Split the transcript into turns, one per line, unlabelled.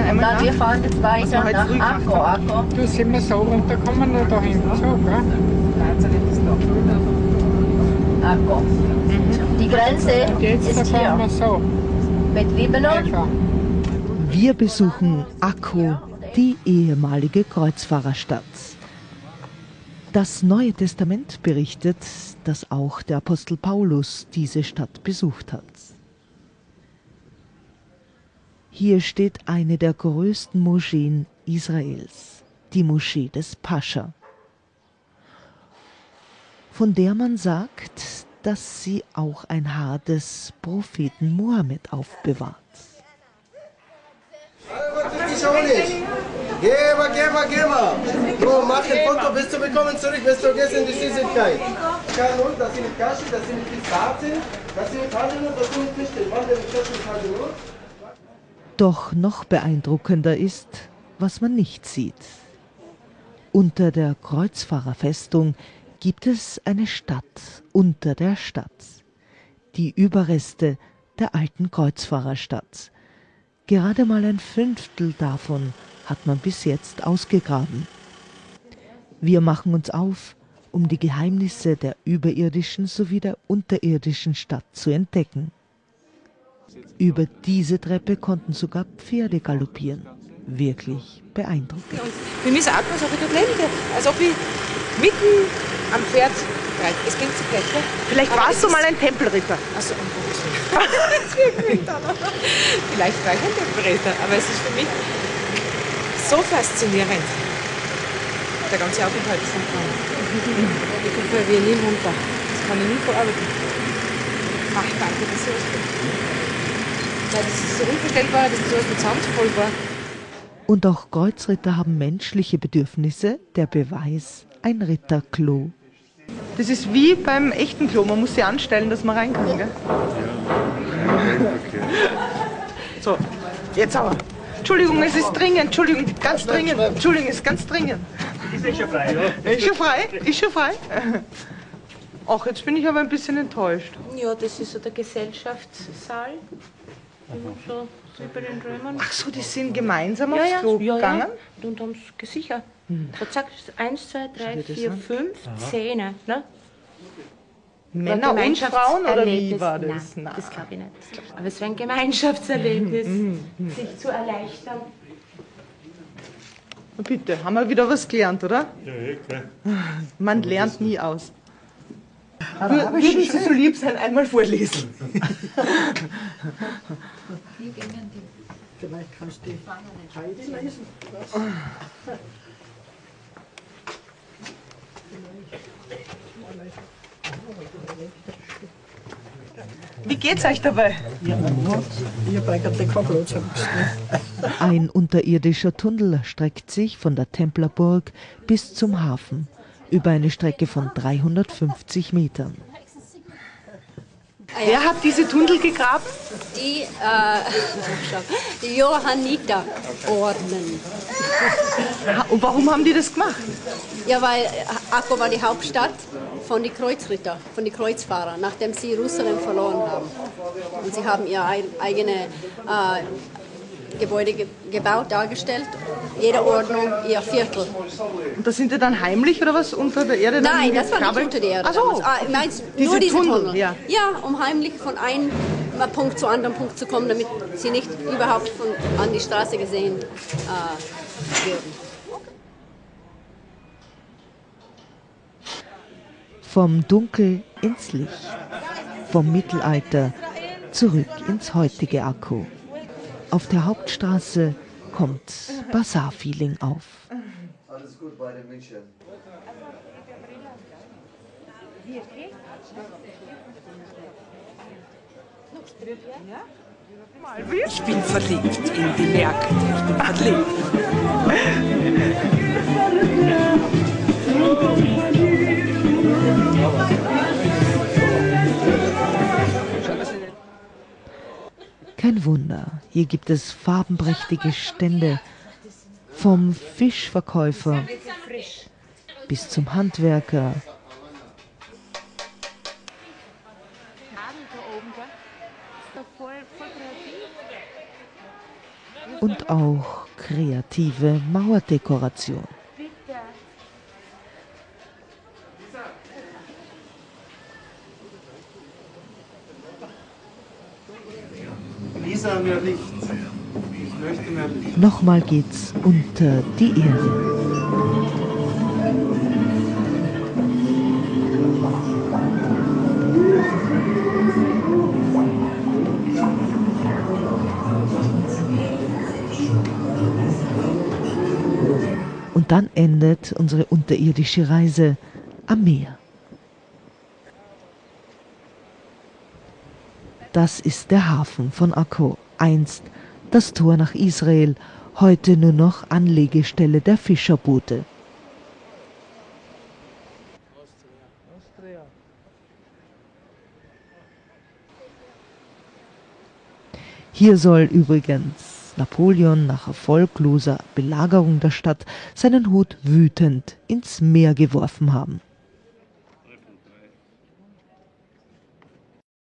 einmal nach.
Wir fahren jetzt weiter nach Akko.
Du, sind wir so runtergekommen oder da hinten so, gell?
Akko. Die Grenze
Und jetzt
ist
fahren
hier
wir so.
mit Libanon.
Einfach.
Wir besuchen Akko, die ehemalige Kreuzfahrerstadt. Das Neue Testament berichtet, dass auch der Apostel Paulus diese Stadt besucht hat. Hier steht eine der größten Moscheen Israels, die Moschee des Pascha, von der man sagt, dass sie auch ein Haar des Propheten Mohammed aufbewahrt.
Geh mal. Du mach ein Foto, bis du bekommen zurück, bis du vergessen die Süßigkeit. Das sind Kaschen, das sind Pistazien, das sind Haselnüsse, das sind Fische.
Doch noch beeindruckender ist, was man nicht sieht. Unter der Kreuzfahrerfestung gibt es eine Stadt unter der Stadt. Die Überreste der alten Kreuzfahrerstadt. Gerade mal ein Fünftel davon hat man bis jetzt ausgegraben. Wir machen uns auf, um die Geheimnisse der überirdischen sowie der unterirdischen Stadt zu entdecken. Über diese Treppe konnten sogar Pferde galoppieren. Wirklich beeindruckend.
Für mich ist Akku so wie lebendig, als ob ich mitten am Pferd reite. Es klingt zu blöd, gell?
Vielleicht warst du mal ein Tempelritter.
Also, vielleicht war ich ein Tempelritter, aber es ist für mich so faszinierend, der ganze Aufenthalt ist angefangen. Ich komme wie nie runter. Das kann ich nie verarbeiten. Ach, danke, dass sowas gibt. Weil das ist so unvorstellbar, dass das sowas mit Sand voll war.
Und auch Kreuzritter haben menschliche Bedürfnisse. Der Beweis: ein Ritterklo.
Das ist wie beim echten Klo. Man muss sie anstellen, dass man rein kann, gell? So, jetzt aber. Entschuldigung, es ist dringend. Entschuldigung, ganz dringend. Entschuldigung, es ist ganz dringend.
Ist ja schon frei, ja?
Ist schon frei? Ist schon frei? Ach, jetzt bin ich aber ein bisschen enttäuscht.
Ja, das ist so der Gesellschaftssaal. So wie bei den Römern.
Ach so, die sind gemeinsam aufs Klo gegangen?
Ja. Und haben es gesichert. So, zack, 1, 2, 3, 4, 5, 10. Ne?
Männer und Frauen oder wie war das?
Nein, das glaube ich nicht. Aber es wäre ein Gemeinschaftserlebnis, sich zu erleichtern.
Bitte, haben wir wieder was gelernt, oder?
Ja, klar.
Man lernt nie aus. Würden Sie so lieb sein, einmal vorlesen?
Vielleicht kannst du die Heidi lesen.
Wie geht's euch dabei?
Ja, ich habe eigentlich kein Platz.
Ein unterirdischer Tunnel streckt sich von der Templerburg bis zum Hafen über eine Strecke von 350 Metern.
Wer hat diese Tunnel gegraben?
Die Johanniterorden.
Und warum haben die das gemacht?
Ja, weil Akko war die Hauptstadt von den Kreuzritter, von den Kreuzfahrern, nachdem sie Jerusalem verloren haben. Und sie haben ihr eigene Gebäude gebaut, dargestellt. Jede Ordnung ihr Viertel.
Und da sind die dann heimlich oder was unter der Erde?
Nein, das war nicht unter der Erde.
Ach so.
Meinst
Diese
nur diese
Tunnel,
Tunnel?
ja.
Ja, um heimlich von einem Punkt zu anderen Punkt zu kommen, damit sie nicht überhaupt an die Straße gesehen würden.
Vom Dunkel ins Licht, vom Mittelalter zurück ins heutige Akko. Auf der Hauptstraße kommt Basar-Feeling auf.
Alles gut bei den München.
Ich bin verliebt in die Märkte. Ich bin verliebt.
Kein Wunder, hier gibt es farbenprächtige Stände, vom Fischverkäufer bis zum Handwerker. Und auch kreative Mauerdekoration.
Lisa, mehr Licht. Ich möchte mehr Licht.
Nochmal geht's unter die Erde. Und dann endet unsere unterirdische Reise am Meer. Das ist der Hafen von Akko, einst das Tor nach Israel, heute nur noch Anlegestelle der Fischerboote. Hier soll übrigens Napoleon nach erfolgloser Belagerung der Stadt seinen Hut wütend ins Meer geworfen haben.